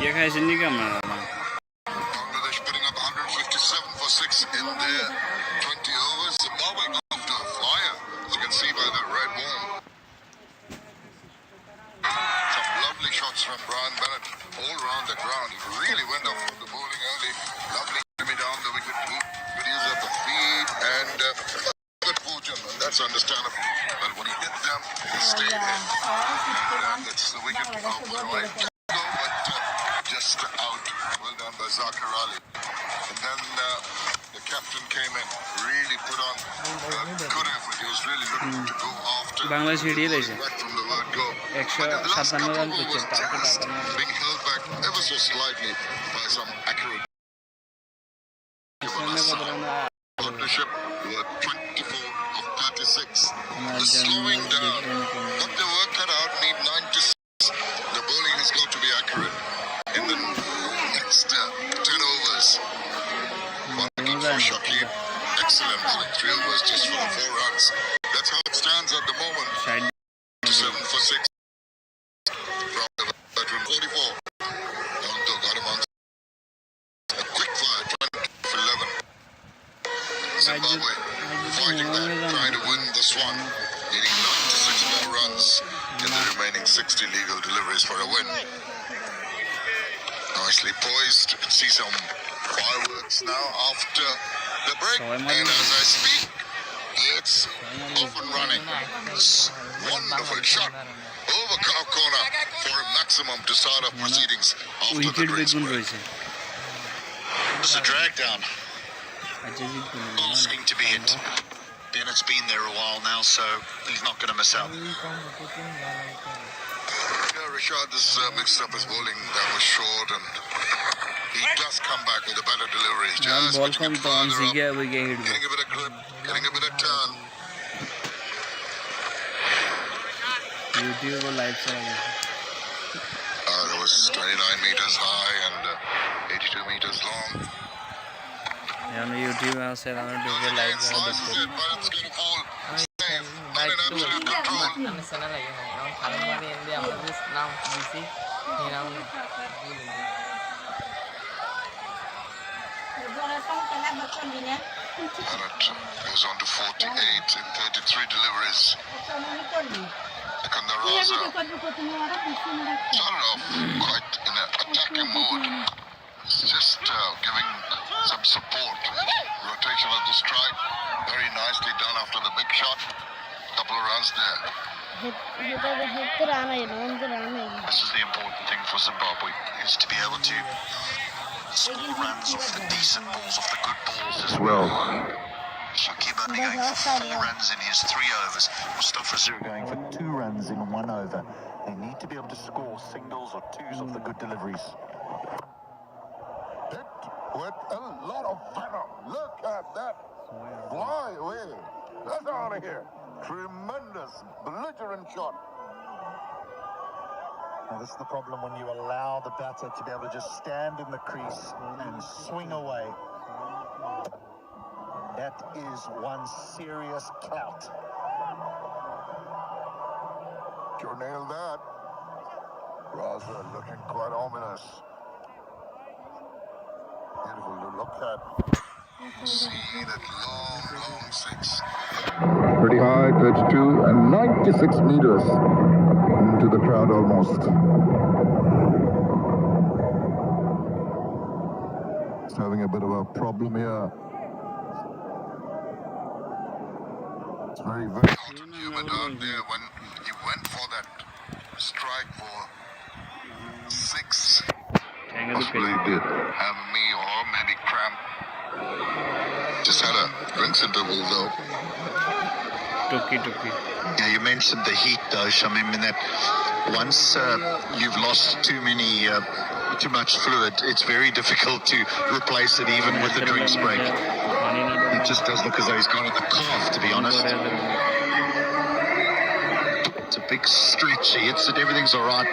ये खाइस नहीं क्या मना Bangladesh putting up 157 for 6 in their 20 overs. Zimbabwe got off to a flyer, as you can see by the red worm. Some lovely shots from Brian Bennett all round the ground. He really went off the bowling early. Lovely me down the wicket. Good use of the feet and good fortune. And that's understandable. But when he hit them, he stayed in. And that's the wicket out the right. But just out. Well done by Zakir Ali. And then the captain came in, really put on good effort. He was really looking to go after. Bangladesh hidiye diyeছে Right from the word go. 157 run করছে target Being held back ever so slightly by some accurate partnership were 24 of 36. The slowing down. Got the work cut out, need 96. The bowling has got to be accurate in the next 10 overs. One for Shakib. Excellent bowling. 3 overs just for the 4 runs. That's how it stands at the moment. 7 for 6. From the veteran 44. Ronaldo got him on a quick fire, trying for 11. Zimbabwe fighting back, trying to win this one, needing 96 more runs in the remaining 60 legal deliveries for a win. Nicely poised. You can see some fireworks now after the break. And as I speak, it's off and running. Wonderful shot over cow corner for a maximum to start off proceedings after the break. It's a drag down. Asking to be hit. Bennett's been there a while now, so he's not going to miss out. Rashad has mixed up his bowling. That was short, and he does come back with a better delivery. Just putting it further up, getting a bit of grip, getting a bit of turn. That was 29 meters high and 82 meters long. YouTube में से round के live But it's going to fall safe, not in absolute control. Bennett goes on to 48 in 33 deliveries. Kandaraza started off quite in an attacking mood. Just giving some support. Rotation of the strike. Very nicely done after the big shot. Couple of runs there. This is the important thing for Zimbabwe, is to be able to score runs off the decent balls, off the good balls as well. Shakib only going for 4 runs in his 3 overs. Mustafa Zir going for 2 runs in 1 over. They need to be able to score singles or twos off the good deliveries. Hit with a lot of venom. Look at that. Fly away. That's out of here. Tremendous, belligerent shot. Now this is the problem when you allow the batter to be able to just stand in the crease and swing away. That is one serious clout. You nailed that. Raza looking quite ominous. Beautiful to look at. See that long 6. Pretty high, 32 and 96 meters into the crowd almost. It's having a bit of a problem here. It's very, very Hot and humid out there when he went for that strike for 6. Possibly did have me or maybe cramp. Just had a drinks interval though. Toki. Yeah, you mentioned the heat though, Shamim, in that once you've lost too much fluid, it's very difficult to replace it even with a drinks break. It just does look as though he's gone in the calf, to be honest. It's a big stretch. He hits it, everything's all right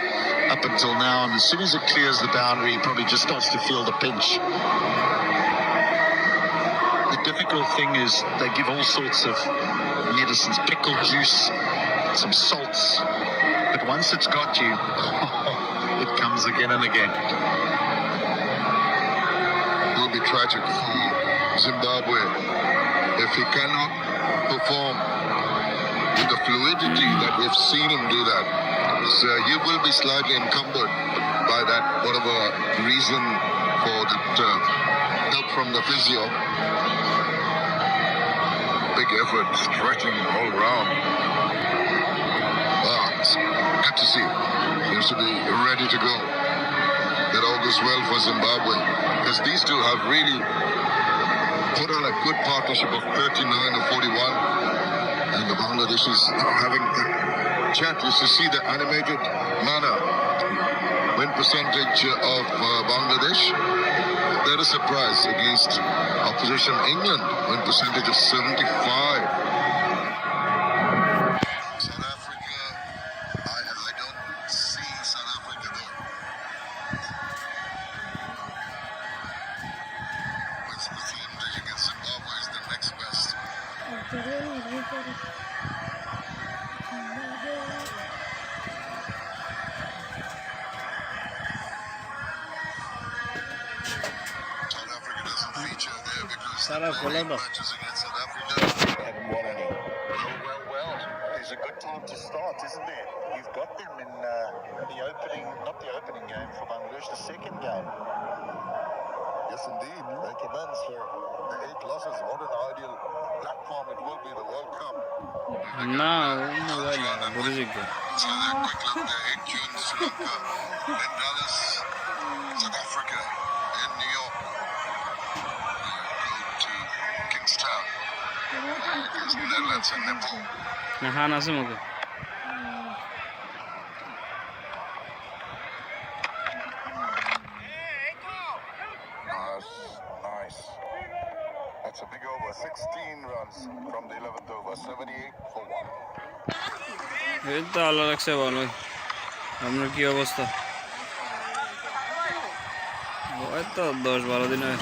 up until now, and as soon as it clears the boundary, he probably just starts to feel the pinch. The difficult thing is they give all sorts of medicines, pickle juice, some salts, but once it's got you, it comes again and again. It will be tragic for Zimbabwe if he cannot perform with the fluidity that we've seen him do that. So he will be slightly encumbered by that, whatever reason for that help from the physio. Big effort, stretching all around. It's good to see. Seems to be ready to go. That all goes well for Zimbabwe, because these two have really put on a good partnership of 39 or 41, and the Bangladeshis are having a chat. You should see the animated manner. Win percentage of Bangladesh, they're a surprise against opposition England. Win percentage of 75. South Africa, I don't see South Africa there. Wins percentage against Zimbabwe is the next best. South Africa doesn't feature there because Sarah, follow up. matches against South Africa haven't won any. Well, it's a good time to start, isn't it? You've got them in the opening, not the opening game for Bangladesh, the second game. Yes, indeed. They commence for the 8 losses. What an ideal platform it will be, the World Cup. Na mobile buruzik. So that quick look there, 8 June, Sri Lanka, then Dallas, South Africa, in New York. Go to Kingstown, against Netherlands and Nepal. Na han আছে মুখে। Nice. That's a big over. 16 runs from the 11th over. 78 for 1. এই তো আল্লাহ রাখছে ভালো। আপনার কি অবস্থা? ওই তো 10-12 দিন হয়।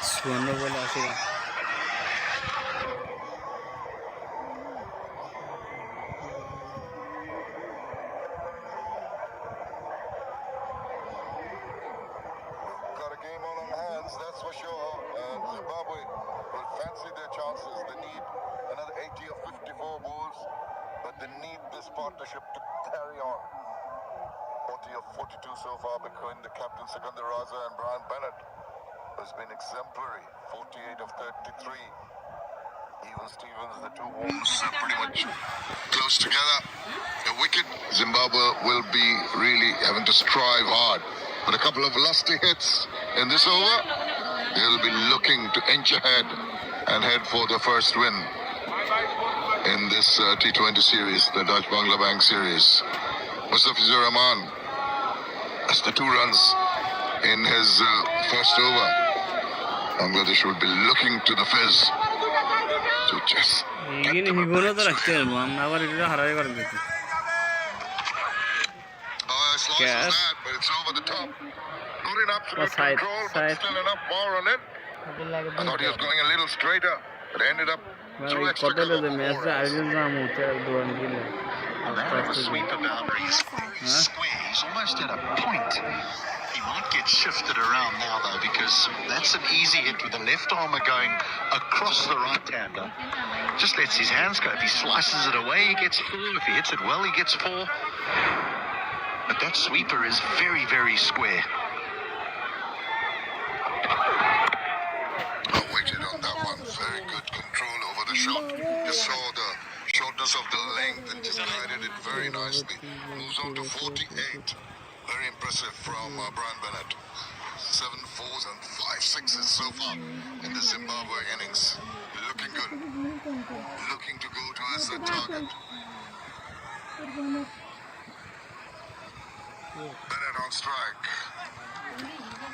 সুবর্ণ বলে আসে। Got a game on our hands, that's for sure. Zimbabwe will fancy their chances. They need another 80 or 54 balls, but they need this partnership to carry on. 40 of 42 so far between the captain Sikandar Raza and Brian Bennett, who's been exemplary. 48 of 33. Even Stevens, the two walls are pretty much close together. A wicket, Zimbabwe will be really having to strive hard. But a couple of lusty hits in this over, they'll be looking to inch ahead and head for the first win in this T20 series, the Dutch Bangla Bank series. Mustafizur Rahman, that's the 2 runs in his first over. Bangladesh will be looking to the fizz to just get ಈಗಿನ them a ಹಿಗೋನ breakthrough. ರಾখতে ಇಲ್ವಾ আমরা আবার এটা হারাই করবে Slices Yes. that, but it's over the top. Not in absolute Side, control, but side. still enough power on it. I thought he was going a little straighter, but ended up 2 extra কত cover যে match for us. আয়োজন না মুতে দোয়ান কিলে That of a sweeper boundary is very square. He's almost at a point. He might get shifted around now, though, because that's an easy hit with the left armer going across the right-hander. Just lets his hands go. If he slices it away, he gets 4. If he hits it well, he gets 4. But that sweeper is very, very square. I waited on that one. Very good control over the shot. You saw the shortness of the length and just guided it very nicely. Moves on to 48. Very impressive from Brian Bennett. 7 4s and 5 6s so far in the Zimbabwe innings. Looking good. Looking to go towards the target. Bennett on strike.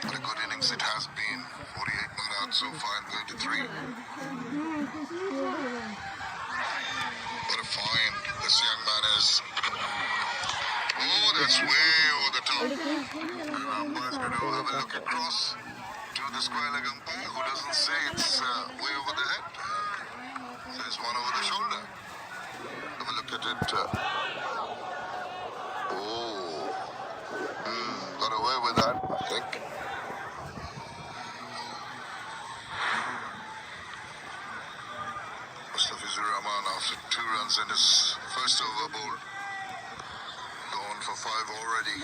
What a good innings it has been. 48 not out so far in 33. What a find this young man is. Oh, that's way over the top. And umpires going to have a look across to you the square leg umpire who doesn't say it's way over the head. Says one over the shoulder. Have a look at it. Got away with that, I think. Mustafizur Rahman, after 2 runs in his first over ball, gone for 5 already.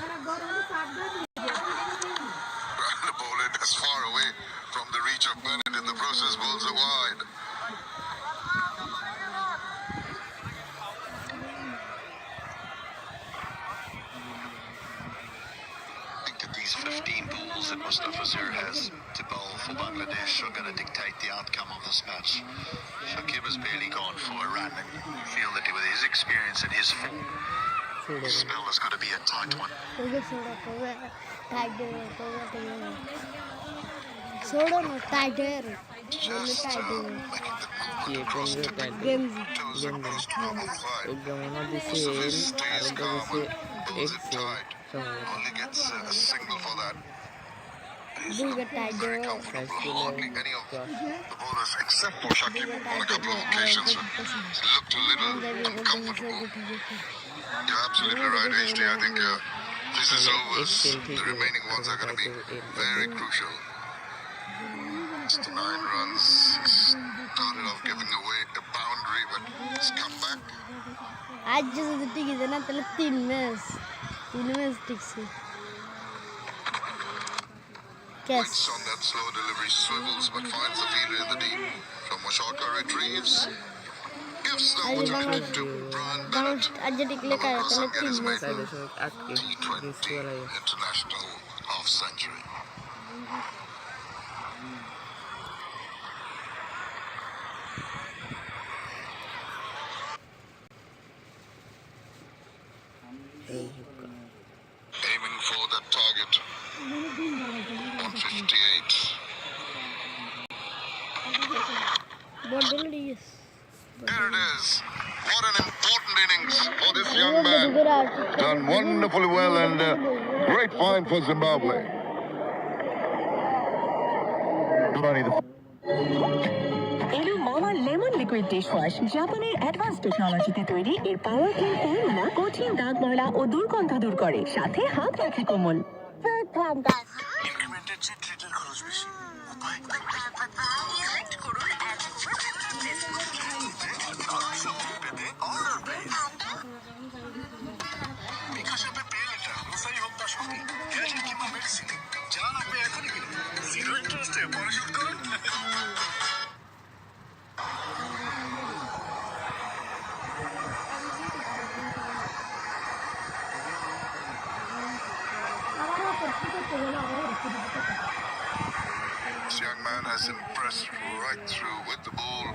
The ball hit as far away from the reach of Bennett. In the process, balls are wide. I think that these 15 balls that Mustafizur has to bowl for Bangladesh are going to dictate the outcome of this match. Shakib has barely gone for a run, and you feel that with his experience and his form, this spell is going to be a tight one. Just making the movement across tipping toes across to number 5. Mustafizur stays calm and pulls it tight. Only gets a single for that. He's very comfortable. Hardly any of the bowlers, except for Shakib, on a couple of occasions, looked a little uncomfortable. You're absolutely right, HD. I think this is overs. The remaining ones are going to be very crucial. It's 9 runs. He started off giving away a boundary, but it's come back. Waits on that slow delivery, swivels but finds the fielder in the deep. From Mashaka retrieves, gives the opportunity to Brian Bennett. Across and get his maiden T20 international half century. Aiming for that target. 158. Here it is. What an important innings for this young man. Done wonderfully well and great find for Zimbabwe. এলো মামা lemon liquid dish wash জাপানের advance টেকনোলজিতে তৈরি এর পাওয়ার clean formula কঠিন দাগ ময়লা ও দুর্গন্ধ দূর করে সাথে হাত রাখে কোমল ইনক্রিমেন্টের চেয়ে ট্রিটের খরচ বেশি বিকাশ অ্যাপে পেয়ে এটা গ্রোসারি হোক বা শপিং গ্যাস কিংবা মেডিসিন যা লাগবে এখনই কিনুন 0 ইন্টারেস্টে পরে শোধ করুন This young man has impressed right through with the ball,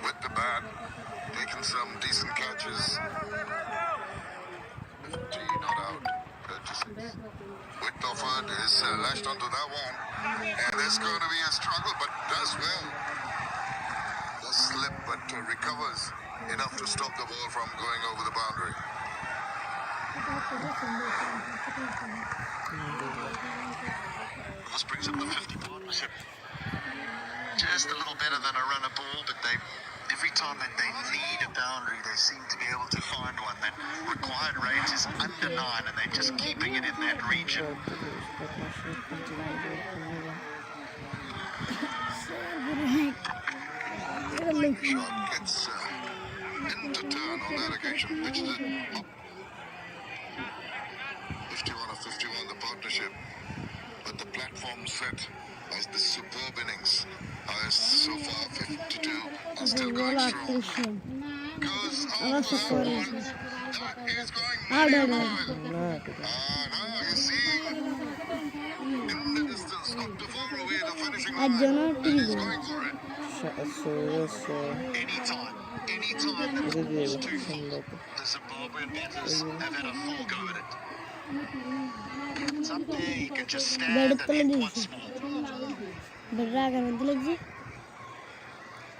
with the bat, taken some decent catches. 50 not out, 36. Whittleford is lashed onto that one, and there's going to be a struggle, but does well. Does slip, but recovers enough to stop the ball from going over the boundary. This brings up the 50 partnership. Just a little better than a runner ball, but every time that they need a boundary, they seem to be able to find one. That required rate is under 9, and they're just keeping it in that region. Shot gets into turn on that occasion. Pitches it up. 51 of 51, the partnership. But the platform set as the superb innings. Highest so far, 52, and still going strong. Goes off that one. That is going very well. Now you see, in the distance, not too far away, the finishing line. And he's going for it. Anytime that the ball's 2 feet, the Zimbabwean batters have had a full go at it. It's up there, you can just stand and hit once more.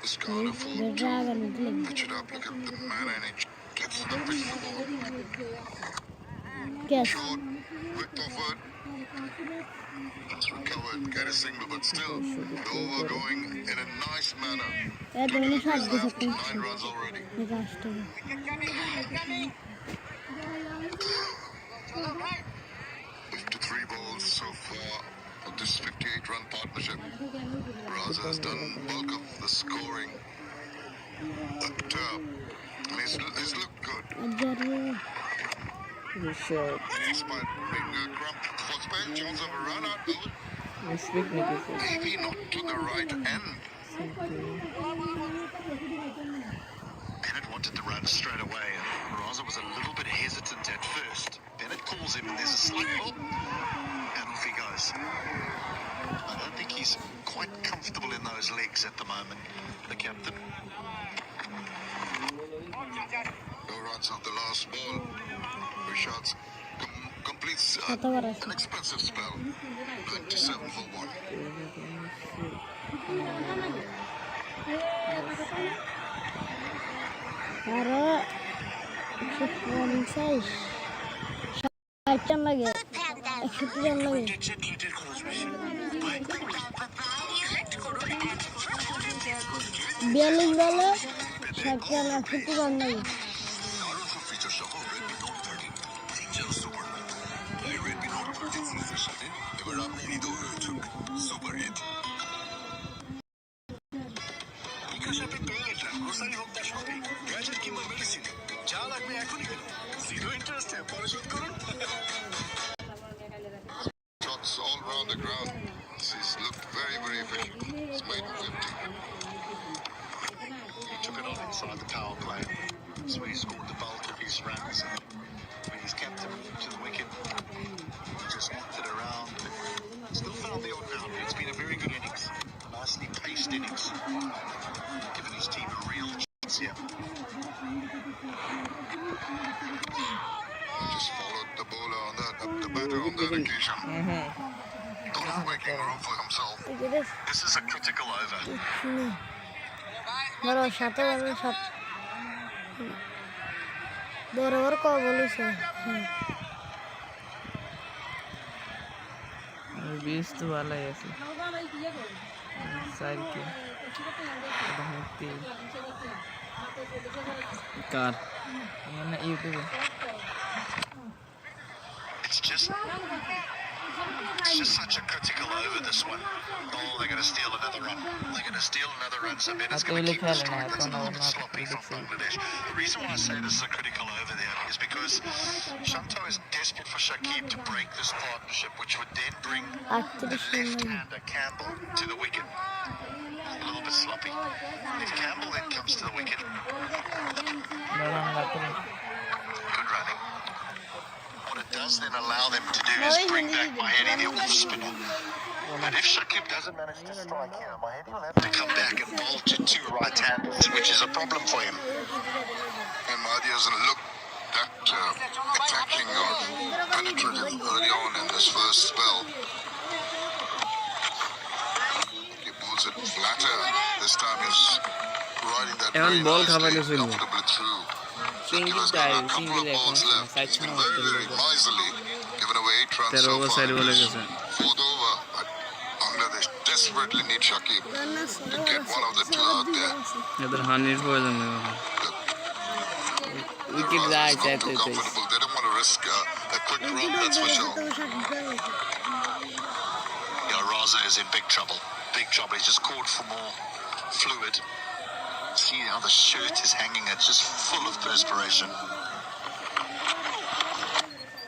This can't afford to pitch it up. Look at the manner and it gets to the pitch for the ball. Short, Whittleford It's recovered, get a single, but still the over going in a nice manner. Evet, oyunu şart Left, 9 disappointed. runs already. Ne açtı? 53 balls so far of this 58-run partnership. Raza has done bulk of the scoring. But he's looked good. Acarı. Rüşvet. Despite being a crump for spell, chance of a run out though. Rüşvet ne diyorsun? Maybe not to the right end. Bennett wanted the run straight away, and Raza was a little bit hesitant at first. Bennett calls him, and there's a slight bump, and off he goes. I don't think he's quite comfortable in those legs at the moment, the captain. No runs off the last ball. Rishabh completes Hata var an aslında. expensive spell. 97 for 1. Para. Futbolun say. Şartcan lagi. Şutcan lagi. Bialis bala. Şartcan futbolun lagi. Shots all around the ground. He's looked very, very efficient. He's made 50. He took it on inside the power play. That's where he scored the bulk of his runs. When he's kept him to the wicket, he just knocked it around. Still found the odd boundary. It's been a very good innings. A nicely paced innings. Giving his team a real chance here. Just followed the bowler on that, the batter on that occasion. Thought of making room for himself. Gideriz. This is a critical over. Şunu. Baro şatı var şat. Doğru var kovuluysa. बीस तो वाला है ऐसे side के car ये ना YouTube It's just such a critical over, this one. Oh, they're going to steal another run. They're going to steal another run. So Bennett's going to keep the strike. That's a little bit sloppy from Bangladesh. The reason why I say this is a critical over there is because Shanto is desperate for Shakib to break this partnership, which would then bring the left-hander Campbell to the wicket. A little bit sloppy. If Campbell then comes to the wicket, good running. What it does then allow them to do is bring back Mahedi, the off spinner. But if Shakib doesn't manage to strike here, Mahedi will have to come back and bowl to two right-handers, which is a problem for him. And Mahdi hasn't looked that attacking or penetrative early on in this first spell. He pulls it flatter. This time he's riding that very nicely, comfortably through. Shakib has got a couple of balls left. He's been very, very miserly, given away 8 runs so far. Fourth over, but Bangladesh desperately need Shakib to get one of the two out there. इधर हानिर हो जाने Wicket not too comfortable. They don't want to risk a quick run, that's for sure. Yeah, Raza is in big trouble. Big trouble. He's just called for more fluid. See how the shirt is hanging. It's just full of perspiration.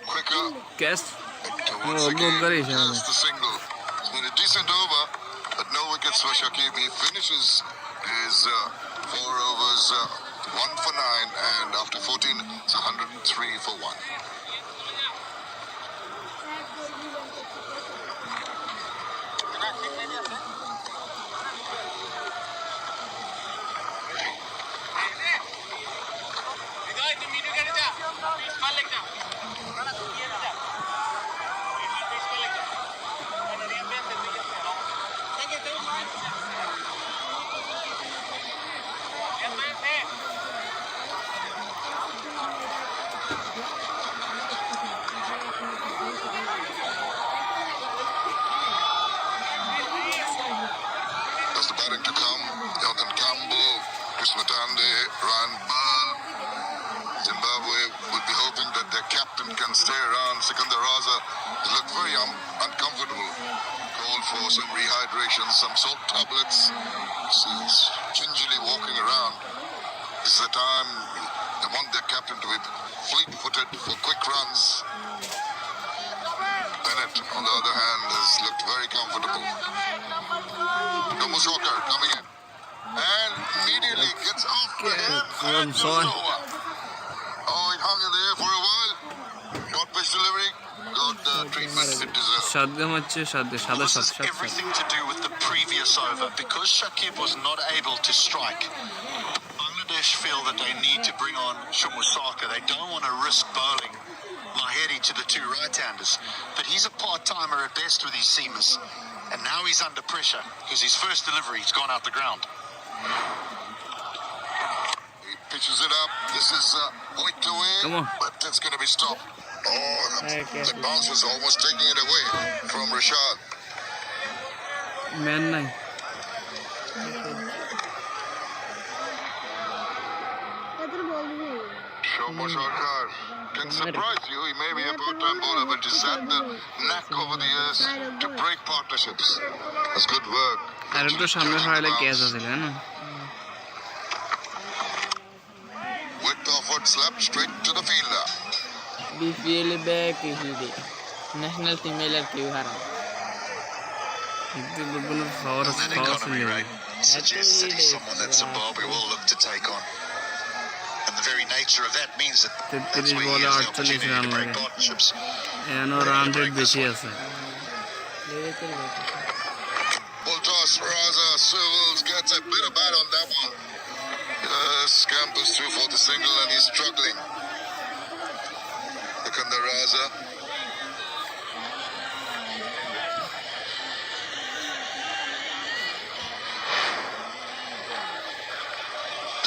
Quicker. Cash Once again, there's the single. It's been a decent over, but no wickets for Shakib. He finishes his 4 overs, 1 for 9, and after 14, it's 103 for 1. starting to come. Jonathan Campbell, Chris Matande, Ryan Ball. Zimbabwe will be hoping that their captain can stay around. Sikandar Raza has looked very uncomfortable. Called for some rehydration, some salt tablets. He's gingerly walking around. This is the time they want their captain to be fleet-footed for quick runs. Bennett, on the other hand, has looked very comfortable. Thomas Walker coming in. And immediately gets off the hip and goes over. Oh, it hung in the air for a while. Got pitch delivery. Got the treatment it deserved. This has everything to do with the previous over. Because Shakib was not able to strike, Bangladesh feel that they need to bring on Shumusaka. They don't want to risk bowling Maheri to the two right-handers. But he's a part-timer at best with his seamers. And now he's under pressure because his first delivery has gone out the ground. He pitches it up. This is whipped away, but it's going to be stopped. Oh, the bounce was almost taking it away from Rashad. Man নাই Shomo Sarkar can surprise you. He may be a part-time bowler, but he's had the knack over the years to break partnerships. That's good work. আর একটু সামনে ফাইলে catch আছে না With the foot slap straight to the fielder. BPL back PCD national team এর কেউ হারা একটু বলে পাওয়ার That economy rate suggests that he's someone that Zimbabwe will look to take on. And the very nature of that means that that's where he has the opportunity to break partnerships. এনো run rate বেশি আছে Full toss, Raza Swivels gets a bit of bat on that one. Scampers through for the single and he's struggling. Sikandar Raza.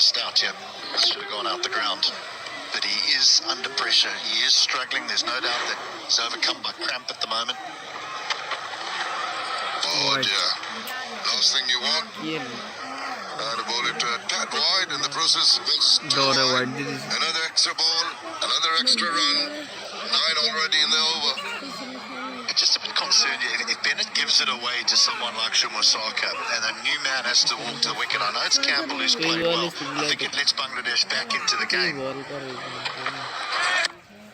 Stout, yeah. Should have gone out the ground. But he is under pressure. He is struggling. There's no doubt that he's overcome by cramp at the moment. Oh dear. Last thing you want. And a ball it a tad wide in the process. Another extra ball, another extra run. 9 already in the over. I'm just a bit concerned if Bennett gives it away to someone like Shumusaka and a new man has to walk to the wicket. I know it's Campbell who's played well. I think it lets Bangladesh back into the game.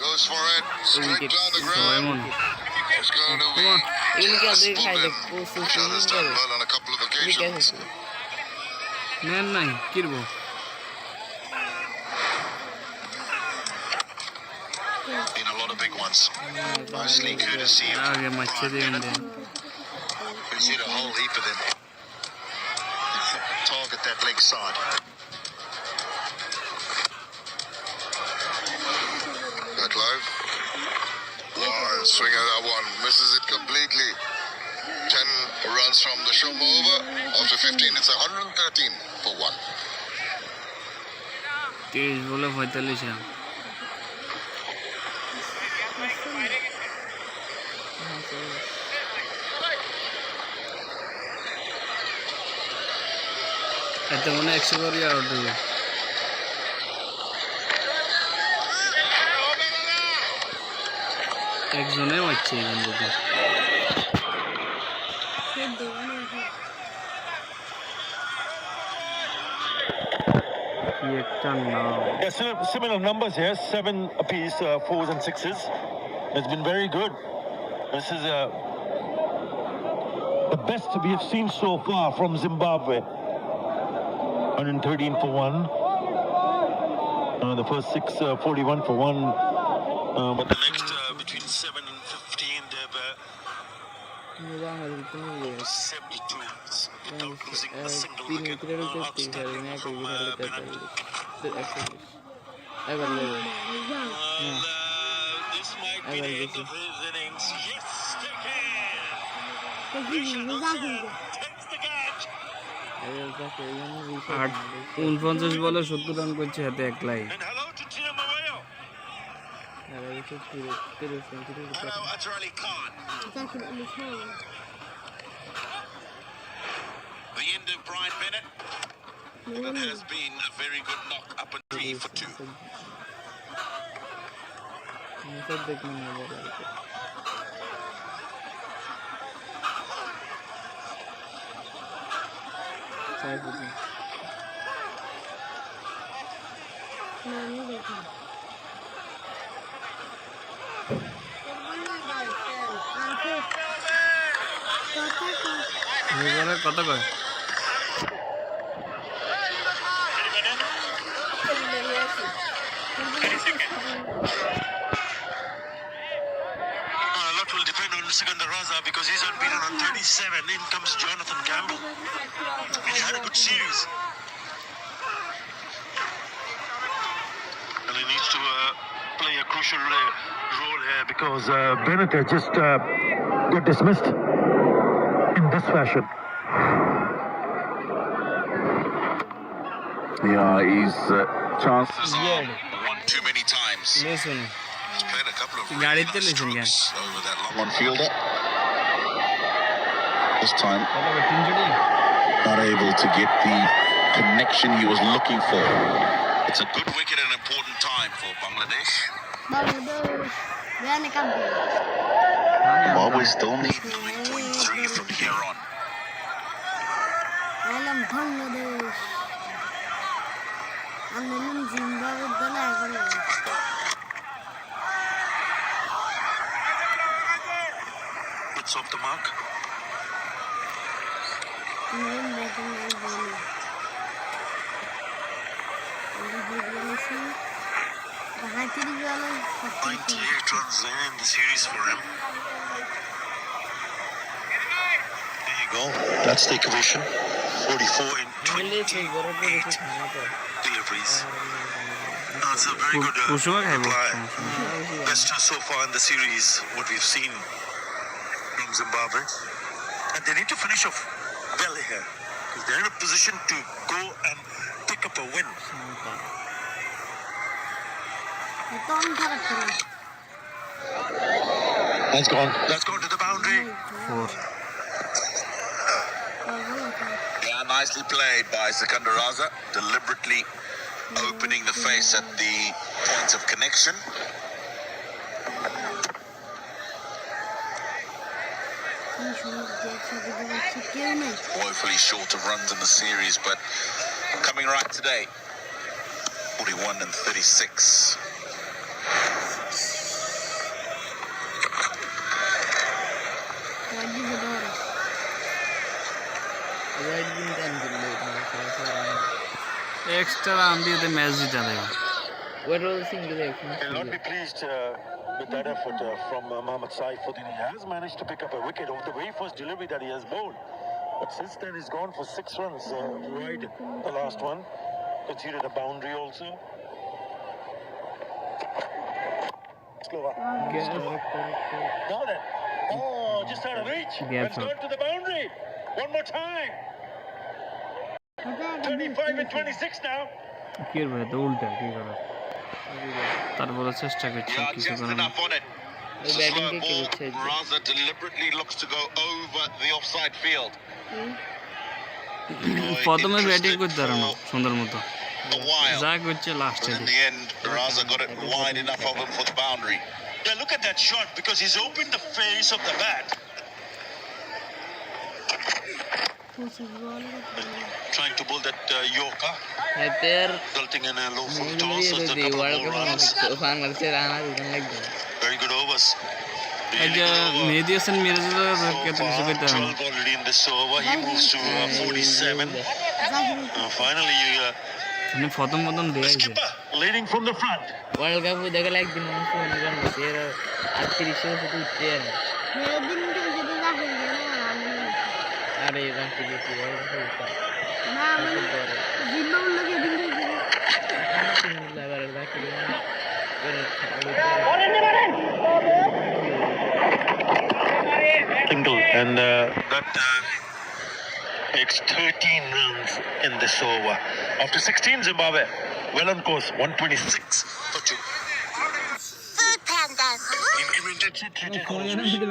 Goes for it, straight down the ground. It's going to be just pulled in. Rashad has done well on a couple of occasions. Man নাই কিরব In a lot of big ones. Mostly courtesy of আগে মারছে দেন who's hit a whole heap of them. Target that leg side. That live. Wow, swing at that one. Misses it completely. 10 runs from the show over. After 15, it's 113 for 1. 30 বলে 45 run এত মনে 100 করে out হলো একজনে মারছে এখান থেকে Similar numbers here, 7 apiece, 4s and 6s. It's been very good. This is the best we have seen so far from Zimbabwe. 113 for 1. The first 6, 41 for 1. But the next between 7 and 15, they've 72 without losing a single wicket. Outstanding from Bennett. This might be the end of his innings. Yes, they can. Takes the catch. 49 বলে 70 run করছে হাতে একলাই And hello to Tina Mawayo. Hello, Azar Ali Khan. The end of Brian Bennett. That has been a very good knock up and 3 for 2. सब देखने में मजा आता है मैंने देखा কত কয় A lot will depend on Sikandar Raza because he's unbeaten on 37. In comes Jonathan Campbell. He had a good series. And he needs to play a crucial role here because Bennett has just got dismissed in this fashion. Yeah, his chances are one too many times. listen He's played a couple of गाड़ी really ते nice listen क्या strokes over that long one fielder. This time कत कय 3 जोड़ी not able to get the connection he was looking for. It's a good wicket and an important time for Bangladesh. Bangladesh मैंने कब Zimbabwe still need 9.3 from here on. Alam Bangladesh हमने Zimbabwe बनाया करो It's off the mark. नहीं batting नहीं बोली बहादुरी वाला 98 runs there in the series for him. There you go. That's the equation. 44 in 20 deliveries. That's a very good reply. Best so far in the series, what we've seen from Zimbabwe. And they need to finish off well here. Because they're in a position to go and pick up a win. That's gone. That's gone to the boundary. 4 Yeah, nicely played by Sikandar Raza, deliberately opening the face at the points of connection. Woefully short of runs in the series, but coming right today. 41 and 36. Extra रान दिए तो match जीता देगा what was single action I'll not be pleased with that effort from Mohammad Saifuddin. He has managed to pick up a wicket over the very first delivery that he has bowled. But since then, he's gone for 6 runs. Right, the last one. Conceded a boundary also. Slower. Now then. Oh, just out of reach. It's gone to the boundary. One more time. 25 and 26 now. কি ভাই তো উল্টা কি করা তারপরে চেষ্টা করছি কিছু করার না ওই ব্যাটিং কে কি করছে Raza deliberately looks to go over the offside field. প্রথমে ব্যাটিং করতে পারে না সুন্দর মতো A while. যা করছে লাস্টে In the end, Raza got it wide enough of him for the boundary. Yeah, look at that shot because he's opened the face of the bat. Trying to bowl that Yorker, there resulting in a low full toss. So the the couple world of more runs. Bangladesh run are like that Very good overs. এই যে মেহেদী হাসান মিরাজের কত কিছু করতে পারে 12 already in this over. He moves to 47. Finally, মানে প্রথম দেয়া হয়েছে skipper leading from the front. world cup দেখে একদিন মানুষ ফোন করছে এর 38 শুধু উঠতে আর दिन तो যদি জাহির না আরে রাখতে গেছি না মানে জিম্বাবুর লগে দিন লাগার রাখতে Single and that makes 13 runs in this over. After 16, Zimbabwe well on course, 126 for 2.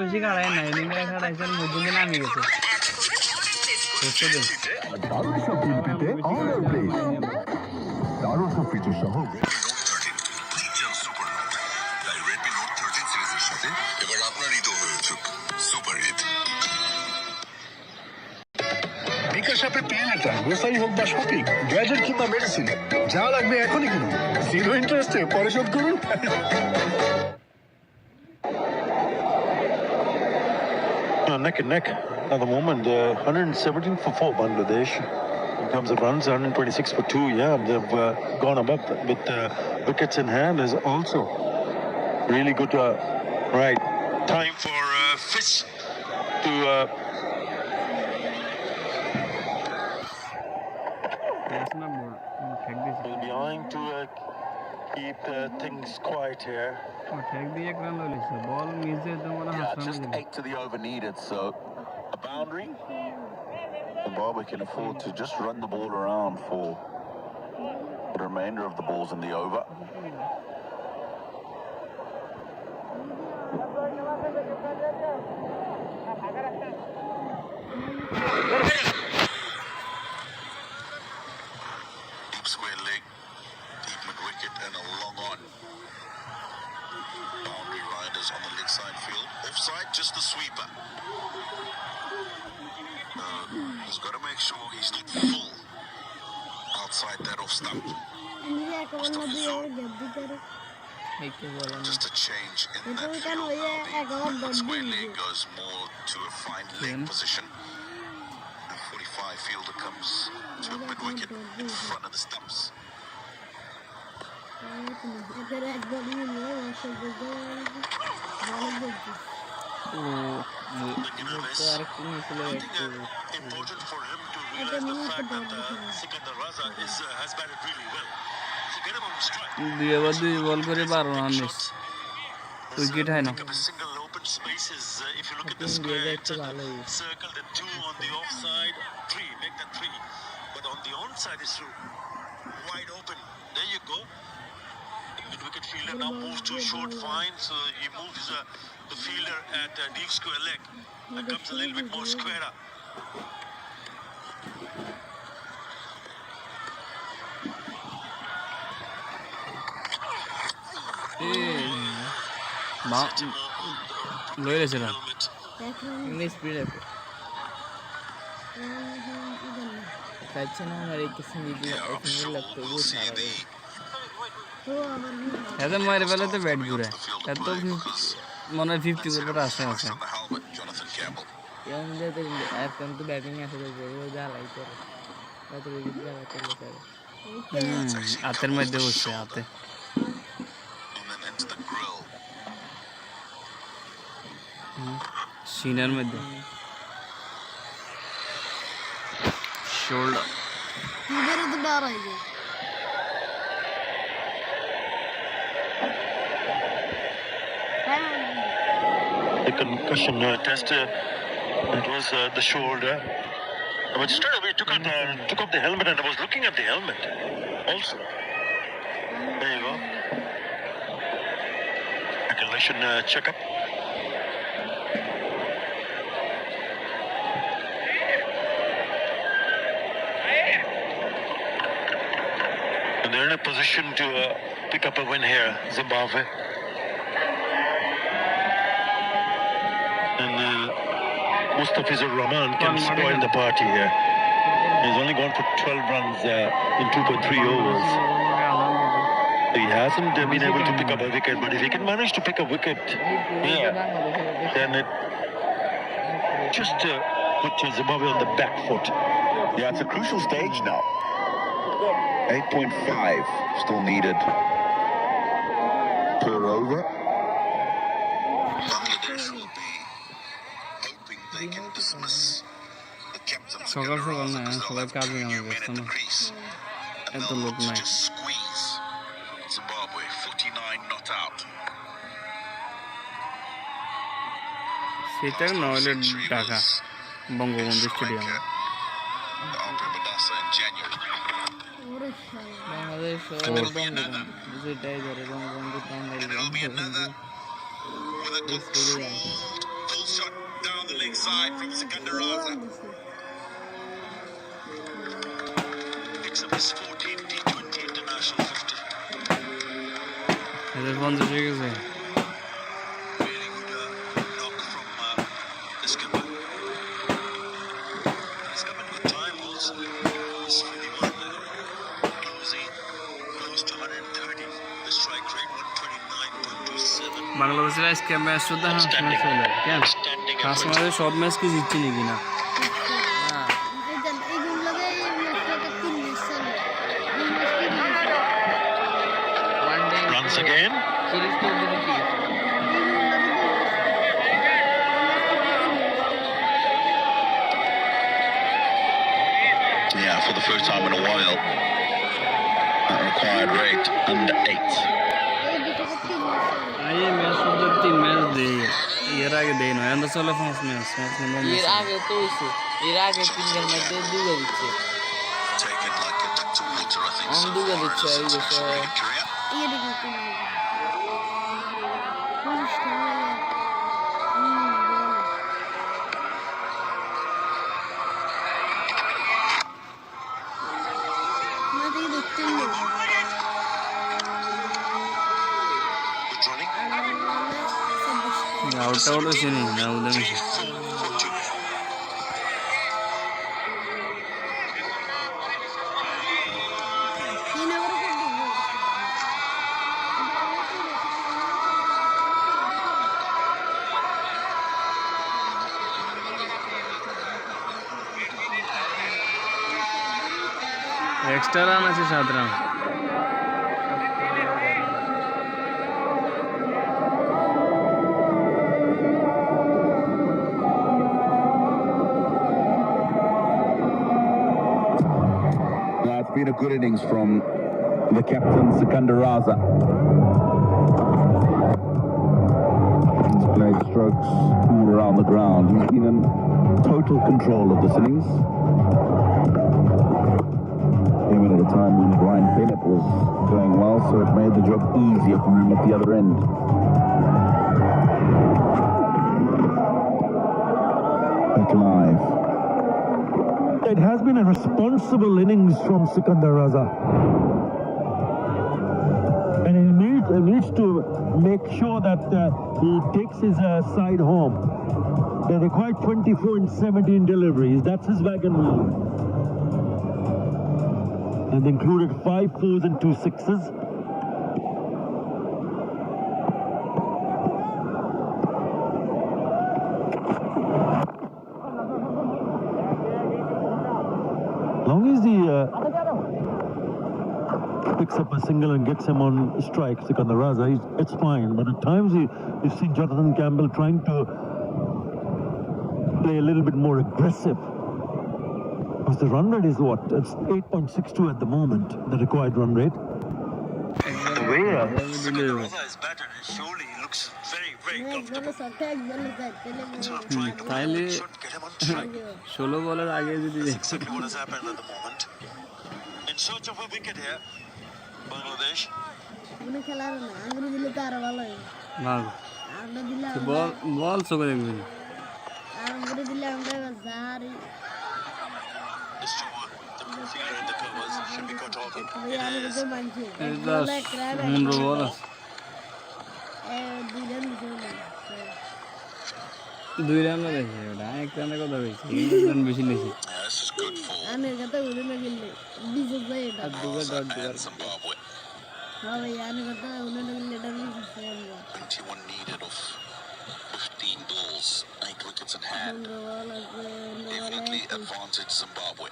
বেশি কাড়ায় না ইনিংস কাড়াইছেন মধ্যে নামে গেছে বুঝতে দিন দারুণ সব ডিল পেতে অর্ডার প্লিজ দারুণ সব ফিচার সহ এবার আপনার ঈদও হয়ে উঠুক সুপার ঈদ। বিকাশ অ্যাপে পে লেটার গ্রোসারি হোক বা শপিং গ্যাজেট কিংবা মেডিসিন যা লাগবে এখনই কিনুন জিরো ইন্টারেস্টে পরে শোধ করুন। Neck and neck at the moment. 117 for 4 Bangladesh. In terms of runs, 126 for 2. Yeah, they've gone above with wickets in hand is also really good. Right. Time for Fish to না বল ঠেক দিয়েছে will be eyeing to keep things quiet here. ঠেক দিয়ে এক run লইছে ball miss দিয়ে তো মনে হয় হাফ রান Just দিল 8 to the over needed, so a boundary. Zimbabwe can afford to just run the ball around for the remainder of the balls in the over. Deep square leg, deep mid wicket, and a long on. Boundary riders on the leg side field. Offside, just the sweeper. He's got to make sure he's not full outside that off stump. Just a change in that field. The square leg goes more to a fine leg position. The 45 fielder comes to a mid wicket in front of the stumps. Important for him to realize the fact that Sikandar Raza has batted really well. So get him on strike. দুই over দুই বল করে 12 run নিস wicket হয় না Pick up a single open spaces. If you look at the square, circle the 2 on the offside, 3, make that 3. But on the onside is wide open. There you go. The mid-wicket fielder now moves to short fine, so he moves the fielder at deep square leg. That comes a little bit more squarer. লয়ে গেছে না English speed है अच्छा ना हमारे किसी ने भी ऐसे लगता है वो सारा এত মায়ের বেলাতে ব্যাট ঘুরে এত মনে হয় 50 করে আসে আছে ये मुझे तो ऐप कम तो बैटिंग ऐसे करते हैं वो जा लाइक कर मैं तो विकेट जा लाइक कर लेता है হাতের মধ্যে বসছে হাতে সিনার মধ্যে শোল্ডার इधर तो डर आई है the concussion test. It was the shoulder. But straight away took up the helmet, and I was looking at the helmet also. There you go. Calculation checkup. And they're in a position to pick up a win here, Zimbabwe. And Mustafizur Rahman can spoil the party here. He's only gone for 12 runs in 2.3 overs. He hasn't been able to pick up a wicket, but if he can manage to pick a wicket here, then it just puts Zimbabwe on the back foot. Yeah, it's a crucial stage now. 8.5 still needed per over. Bangladesh will be hoping they can dismiss the captain সকাল সকাল না because সবাই they'll কাজে have কামে few men ব্যস্ত at না the crease. And এত they'll লোক look to নাই just squeeze Zimbabwe 49 not out. সেটা নইলে Dhaka Bangabandhu stadium Badasa in January. Bangladesh और बंगबंधु যেটাই ধরে Bangabandhu Tangail It'll be another with a controlled pull shot down the leg side from Sikandar Raza. marks of his 14th T20 international 50. এদের 50 হয়ে গেছে। Really good knock from the skipper. He's coming with time also. He's 21, close to 130. The strike rate 129.27. বাংলাদেশের আজকে match শুধু match হলো কেন first ম্যাচে সব ম্যাচ কি জিতছে নাকি না Runs again. সিরিজ তো ওদের কি Yeah, for the first time in a while. Required rate under 8. I match শুধু 3 ম্যাচ দেই এর আগে দেই না এন্ড চলে 5 ম্যাচ নম্বর এর আগে তো হইছে এর আগে তিনটার মধ্যে দুইটা দিচ্ছে Taken like a duck to water, I think. On So দুইটা far in দিচ্ছে his এই যে successful cricket career. Good running. Out out হইছে নি না ওদের মিশে এক্সট্রা রান আছে 7 run It's been a good innings from the captain, Sikandar Raza. He's played strokes all around the ground. He's been in total control of this innings. Even at a time when Brian Bennett was going well, so it made the job easier for him at the other end. Back live. It has been a responsible innings from Sikandar Raza. And he needs to make sure that he takes his side home. They require 24 and 17 deliveries. That's his wagon wheel. And included 5 fours and 2 sixes. Long as he picks up a single and gets him on strike, Sikandar Raza, it's fine. But at times you've seen Jonathan Campbell trying to play a little bit more aggressive. Because the run rate is what? It's 8.62 at the moment, the required run rate. The way Sikandar Raza is battered and surely he looks very, very comfortable. So I'm trying to তাইলে should get him on strike. 16 বলের আগে যদি That's exactly what has happened at the moment. In search of a wicket here, Bangladesh. ভালো বল চোখে দেখবি This one, the fielder in the covers should be cut off. It is. এটা Mundo বল আছে 2 run না দেখি ওটা এক রানের কথা বলছি 1 রান বেশি নিয়েছে Yeah, this is good for আর দুটো ডট দিবার Zimbabwe. 21 needed of 15 balls, 8 wickets in hand. Definitely advantage Zimbabwe.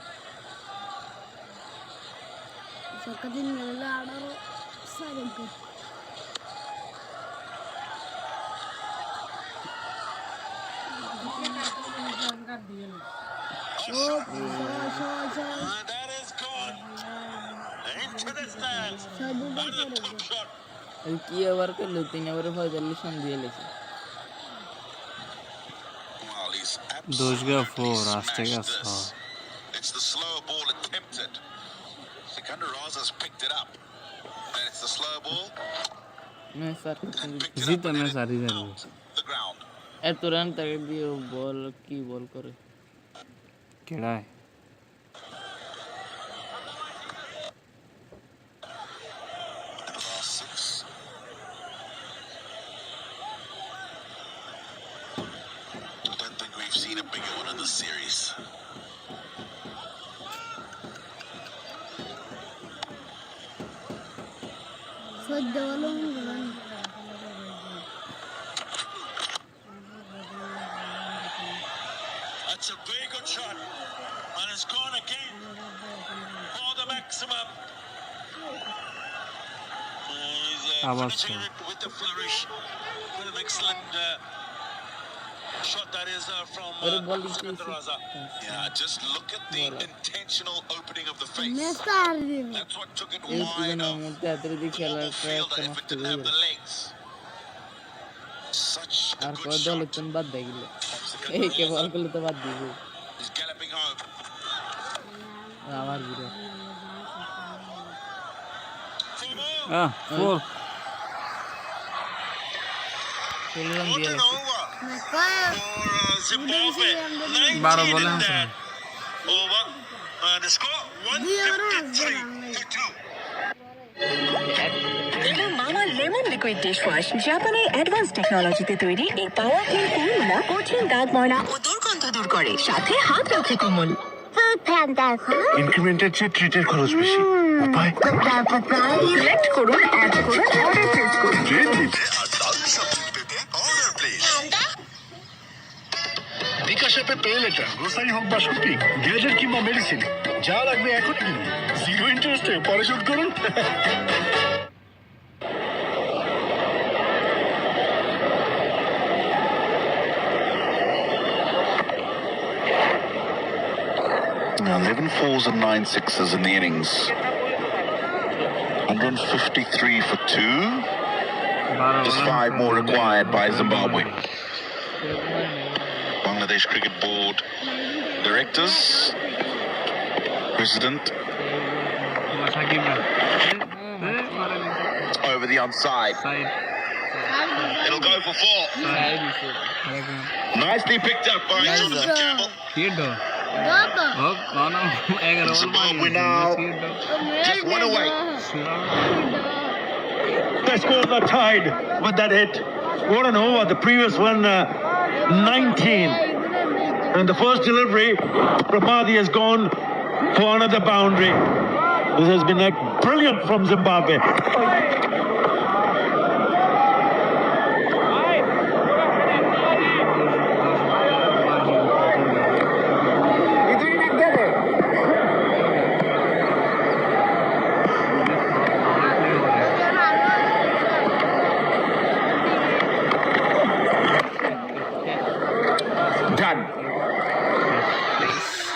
That is good. Into the stands. Another top shot. কি ওভার করলো 3 ওভারে 45 রান দিয়ে লেছে Well, he's Dos ga absolutely four, aste ga smashed this. four. It's the slow ball attempted. Sikandar Raza's picked it up. And it's the slow ball. না sir And picked it up জিতা and match hit হারি it যাবে out the ground. এত run তাকে দিয়ে বল কি বল করে কেডায় making a bigger one of the series. That's a very good shot. And it's gone again for the maximum. He's finishing it with the flourish. With an excellent shot that is from Sikandar Raza. Yeah, just look at the intentional opening of the face. That's what took it wide of global fielder if it didn't have the legs. Such a good shot from Sikandar Raza. He's galloping home. Four. What an over for Zimbabwe. 19 12 in ball that over. The score 153 to 2. এলো মামা lemon liquid dish wash জাপানের advance টেকনোলজিতে তৈরি এই পাওয়ার clean formula কঠিন দাগ ময়লা ও দুর্গন্ধ দূর করে সাথে হাত রাখে কোমল ইনক্রিমেন্টের চেয়ে ট্রিটের খরচ বেশি উপায় সিলেক্ট করুন অ্যাড করুন অর্ডার প্লেস করুন বিকাশ অ্যাপে পে লেটার গ্রোসারি হোক বা শপিং গ্যাজেট কিংবা মেডিসিন যা লাগবে এখন কিনুন জিরো ইন্টারেস্টে পরে শোধ করুন Now 11 fours and 9 sixes in the innings. 153 for 2. Just 5 more required by Zimbabwe. Bangladesh Cricket Board directors, president, over the onside. It'll go for 4. Nicely picked up by Jonathan Campbell. Zimbabwe now just one away. Their scores are tied with that hit. What an over. The previous one, 19. And the first delivery, Pramadi has gone for another boundary. This has been brilliant from Zimbabwe.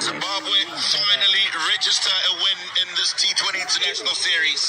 Zimbabwe finally register a win in this T20 International Series.